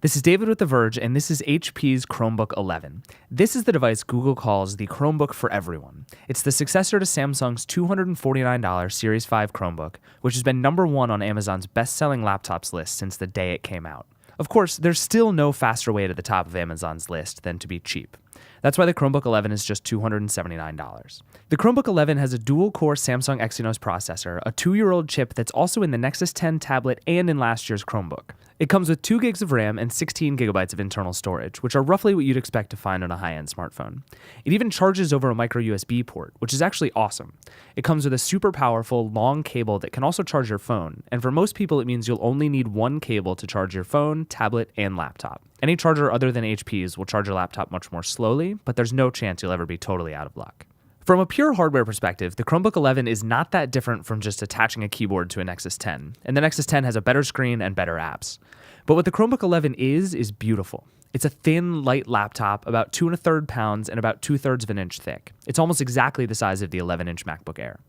This is David with The Verge, and this is HP's Chromebook 11. This is the device Google calls the Chromebook for everyone. It's the successor to Samsung's $249 Series 5 Chromebook, which has been #1 on Amazon's best-selling laptops list since the day it came out. Of course, there's still no faster way to the top of Amazon's list than to be cheap. That's why the Chromebook 11 is just $279. The Chromebook 11 has a dual-core Samsung Exynos processor, a 2-year-old chip that's also in the Nexus 10 tablet and in last year's Chromebook. It comes with 2 gigs of RAM and 16 gigabytes of internal storage, which are roughly what you'd expect to find on a high-end smartphone. It even charges over a micro USB port, which is actually awesome. It comes with a super powerful, long cable that can also charge your phone, and for most people it means you'll only need one cable to charge your phone, tablet, and laptop. Any charger other than HP's will charge your laptop much more slowly, but there's no chance you'll ever be totally out of luck. From a pure hardware perspective, the Chromebook 11 is not that different from just attaching a keyboard to a Nexus 10, and the Nexus 10 has a better screen and better apps. But what the Chromebook 11 is beautiful. It's a thin, light laptop, about 2 1/3 pounds and about 2/3 of an inch thick. It's almost exactly the size of the 11-inch MacBook Air.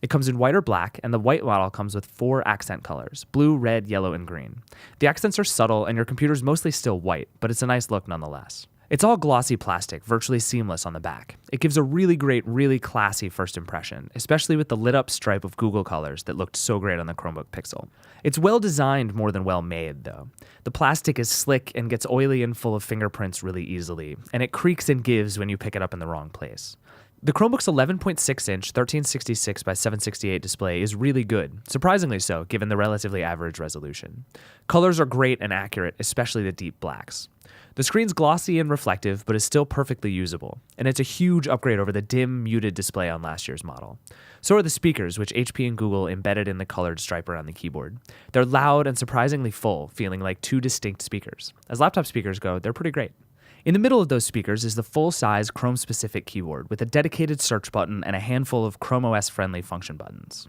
It comes in white or black, and the white model comes with 4 accent colors: blue, red, yellow, and green. The accents are subtle, and your computer's mostly still white, but it's a nice look nonetheless. It's all glossy plastic, virtually seamless on the back. It gives a really great, really classy first impression, especially with the lit-up stripe of Google colors that looked so great on the Chromebook Pixel. It's well-designed more than well-made, though. The plastic is slick and gets oily and full of fingerprints really easily, and it creaks and gives when you pick it up in the wrong place. The Chromebook's 11.6-inch 1366 by 768 display is really good, surprisingly so, given the relatively average resolution. Colors are great and accurate, especially the deep blacks. The screen's glossy and reflective, but is still perfectly usable, and it's a huge upgrade over the dim, muted display on last year's model. So are the speakers, which HP and Google embedded in the colored stripe around the keyboard. They're loud and surprisingly full, feeling like 2 distinct speakers. As laptop speakers go, they're pretty great. In the middle of those speakers is the full-size Chrome-specific keyboard with a dedicated search button and a handful of Chrome OS-friendly function buttons.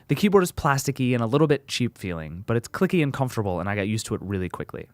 The keyboard is plasticky and a little bit cheap feeling, but it's clicky and comfortable, and I got used to it really quickly.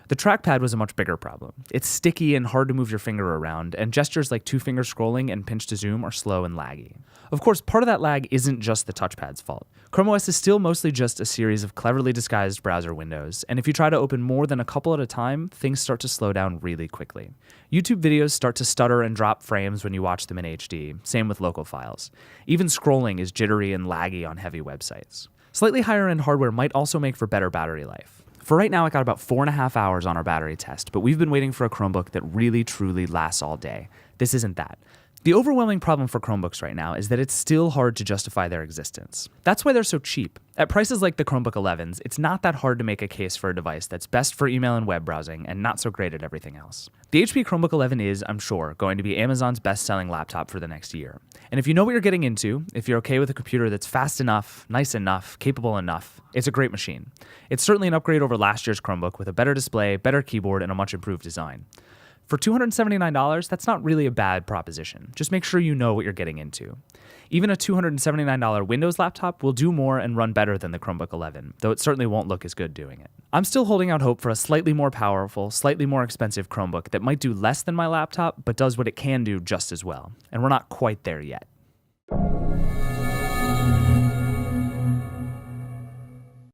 The trackpad was a much bigger problem. It's sticky and hard to move your finger around, and gestures like 2-finger scrolling and pinch to zoom are slow and laggy. Of course, part of that lag isn't just the touchpad's fault. Chrome OS is still mostly just a series of cleverly disguised browser windows, and if you try to open more than a couple at a time, things start to slow down really quickly. YouTube videos start to stutter and drop frames when you watch them in HD, same with local files. Even scrolling is jittery and laggy on heavy websites. Slightly higher-end hardware might also make for better battery life. For right now, it got about 4.5 hours on our battery test, but we've been waiting for a Chromebook that really, truly lasts all day. This isn't that. The overwhelming problem for Chromebooks right now is that it's still hard to justify their existence. That's why they're so cheap. At prices like the Chromebook 11s, it's not that hard to make a case for a device that's best for email and web browsing and not so great at everything else. The HP Chromebook 11 is, I'm sure, going to be Amazon's best-selling laptop for the next year. And if you know what you're getting into, if you're okay with a computer that's fast enough, nice enough, capable enough, it's a great machine. It's certainly an upgrade over last year's Chromebook with a better display, better keyboard, and a much improved design. For $279, that's not really a bad proposition. Just make sure you know what you're getting into. Even a $279 Windows laptop will do more and run better than the Chromebook 11, though it certainly won't look as good doing it. I'm still holding out hope for a slightly more powerful, slightly more expensive Chromebook that might do less than my laptop, but does what it can do just as well. And we're not quite there yet.